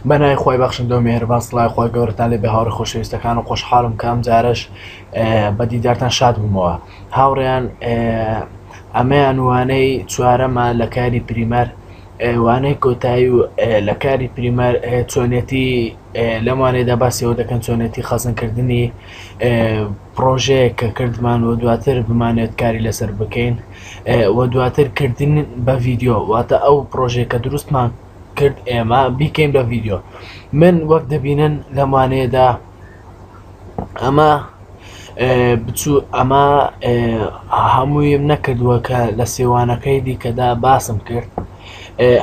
بەنای خۆی بەخشندە و میهرەبان سڵای خۆی گەورەتان لێ بێ هاوڕێ خۆشەویستەکان و خۆشحاڵم کە ئەم جارەش بە دیدارتان شاد بوومەوە هاوڕێیان ئەمەیان وانەی چوارەمە لە کاری پریمەر وانەی کۆتایی و لە کاری پریمەر چۆنێتی لەمانێدا باسیەوە دەکەن چۆنێتی خەزمکردنی پرۆژەیە کە کردمان و دواتر بمانێت کاری لەسەر بکەین و دواتر کردن بە ڤیدیۆ واتە ئەو پرۆژەیە کە دروستمان کرد ئێمە بیکەین بە ڤیدیۆ من وەک دەبینن لەمانەیەدا ئەمە بچوو ئەمە هەموویم نەکردووە کە لە سێوانەکەی دیکەدا باسم کرد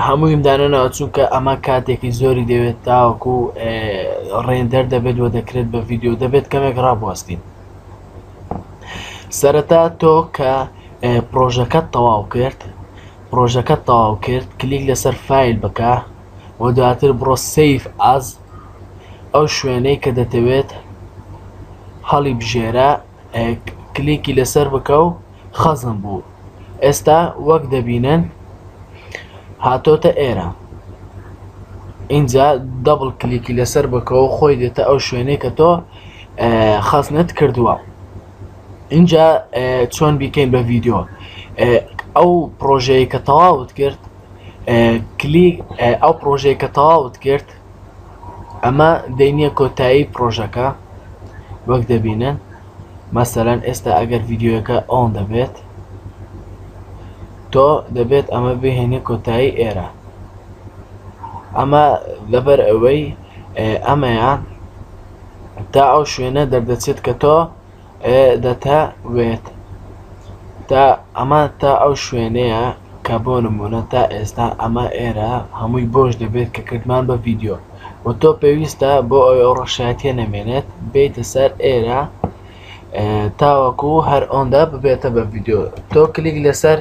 هەموویم دانەنەوە چونکە ئەمە کاتێکی زۆری دەوێت تاوەکو ڕێندەر دەبێت و دەکرێت بە ڤیدیۆ دەبێت کەمێک ڕابواستین سەرەتا تۆ کە پرۆژەکەت تەواو کرد کلیک لەسەر فایل بکە و دواتر بڕۆ سیف ئاز ئەو شوێنەی کە دەتەوێت هەڵی بژێرە کلیکی لەسەر بکە و خەزم بوو ئێستا وەک دەبینن هاتۆتە ئێرە اینجا دەبڵ کلیکی لەسەر بکەوە خۆی دێتە ئەو شوێنەی کە تۆ خەزنت کردووە اینجا چۆن بیکەین بە ڤیدیۆ ئەو پرۆژەیە کە تەواوت کرد ئەو پرۆژەیە کە تەواوت کرد ئەمە دەینیە کۆتایی پرۆژەکە وەک دەبینن مەسەلەن ئێستا ئەگەر ڤیدیۆیەکە ئۆن دەبێت تۆ دەبێت ئەمە بهێنێ کۆتایی ئێرە ئەمە لەبەر ئەوەی ئەمەیان تا ئەو شوێنە دەردەچێت کە تۆ دەتەوێت ئەمە تا ئەو شوێنەیە کە بۆ نمونە تا ئێستا ئەمە ئێرە هەمووی بۆش دەبێت کە کردمان بە ڤیدیۆ و تۆ پێویستە بۆ ئەو ڕەشایەتیە نەمێنێت بێتە سەر ئێرە تاوەکو هەر ئەوەندا ببێتە بە ڤیدیۆ تۆ کلیک لەسەر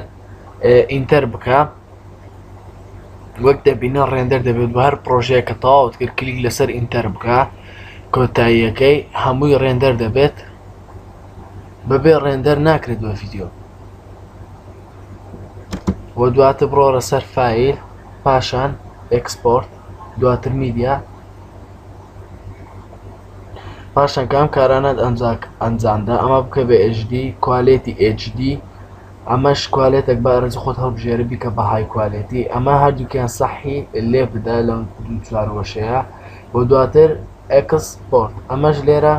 ئینتەر بکە وەک دەبینە ڕێندەر دەبێت بە هەر پرۆژەیە کە تەواوت کرد کلیک لەسەر ئینتەر بکە کۆتاییەکەی هەمووی ڕێندەر دەبێت بەبێ ڕێندەر ناکرێت بە ڤیدیۆ و دواتر بڕۆرە سەر فایل پاشان ئێکسپۆرت دواتر میدیا پاشان کام کارانەت ئەنجامدا ئەمە بکە بە HD کوالێتی HD ئەمەش کوالێتێک بە ئەرزی خۆت هەڵبژێرە بیکە بە های کوالێتی ئەمە هەردووکیان سەحی لێ بدا لە چوار وەشەیە و دواتر ئێکسپۆرت ئەمەش لێرە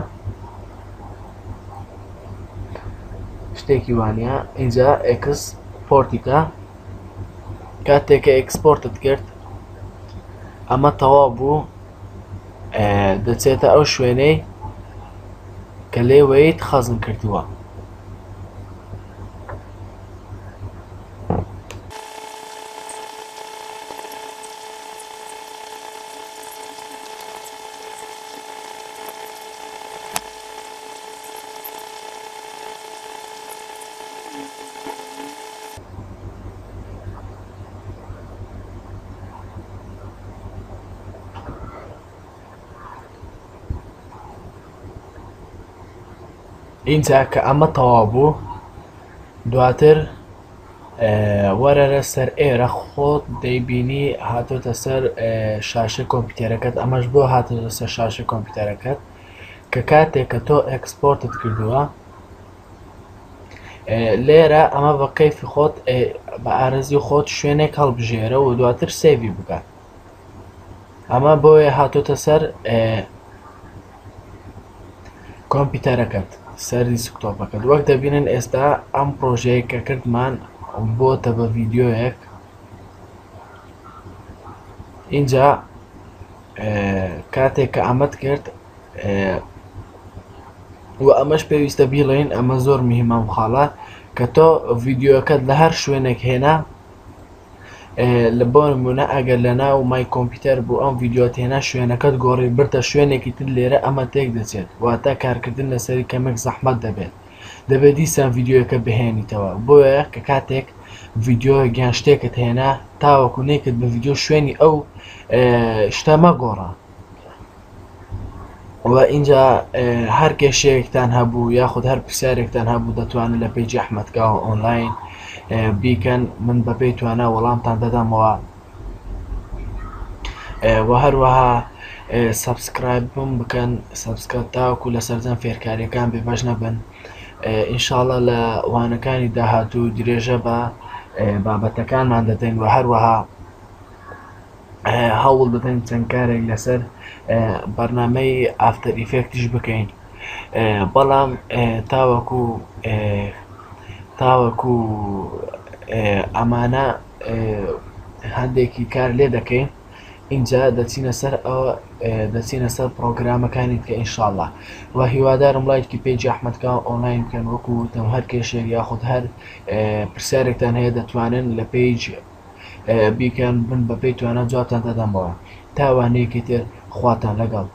شتێکی وانە اینجا ئێکسپۆرتیکە کاتێکە ئێکسپۆرتت کرد ئەمە تەواو بوو دەچێتە ئەو شوێنەی کە لێوەیت خەزم کردووە اینجا کە ئەمە تەواو بوو دواتر وەرەرە سەر ئێرە خۆت دەیبینی هاتۆتە سەر شاشە کۆمپیوتەرەکەت ئەمەش بۆ هاتۆتە سەر شاشە کۆمپیوتەرەکەت کە کاتێک کە تۆ ئێکسپۆرتت کردووە لێرە ئەمە بە کەیفی خۆت بە ئارەزی خۆت شوێنێک هەڵبژێرە و دواتر سێڤی بکات ئەمە بۆیە هاتۆتە سەر کۆمپیوتەرەکەت سەر دیسکتۆپەکەت وەک دەبینن ئێستا ئەم پرۆژەیە کە کردمان بۆتە بە ڤیدیۆیەک اینجا کاتێک کە ئەمەت کرد و ئەمەش پێویستە بیڵێن ئەمە زۆر مهمە خاڵە کە تۆ ڤیدیۆەکەت لە هەر شوێنێک هێنا لە بۆ نمونە ئەگەر لە ناو مای کۆمپیوتەر بوو ئەم ڤیدیۆت هێنا شوێنەکەت گۆڕی برتە شوێنێکی تر لێرە ئەمە تێک دەچێت واتە کارکردن لەسەری کەمێک زەحمەت دەبێت دیسان ڤیدیۆەکە بهێنیتەوە بۆیە کە کاتێک ڤیدیۆ گیان شتێکت هێنا تاوەکو نێکت بە ڤیدیۆ شوێنی ئەو شتە مەگۆڕە و اینجا هەر کێشەیەکتان هەبوو یاخود هەر پرسیارێکتان هەبوو دەتوانن لە پێیجی ئەحمەدکاوە ئۆنلاین بیکەن من بە پێی توانە وەڵامتان دەدەمەوە و هەروەها سبسکرایب بکەن سبسکرایب تاوەکو لە سەرجەم فێرکاریەکان بێبەش نەبن. ئینشاءڵڵا لە وانەکانی داهاتوو درێژە بە بابەتەکانمان دەدەین و هەروەها هەوڵ دەدەین چەند کارێک لەسەر بەرنامەی ئافتەر ئیفێکتیش بکەین. بەڵام تاوەکو ئەمانە هەندێکی کار لێ دەکەین اینجا دەچینە سەر پرۆگرامەکانی کە ئینشاءڵڵا و هیوادارم لایکی پێیجی ئەحمەدکا ئۆنلاین بکەن وەکو وتم هەر کێشێک یاخود هەر پرسیارێکتان هەیە دەتوانن لە پێیج بیکەن بن بە پێی توانە جوابتان دەدەمەوە. تا وانەیەکی تر خواتان لەگەڵ.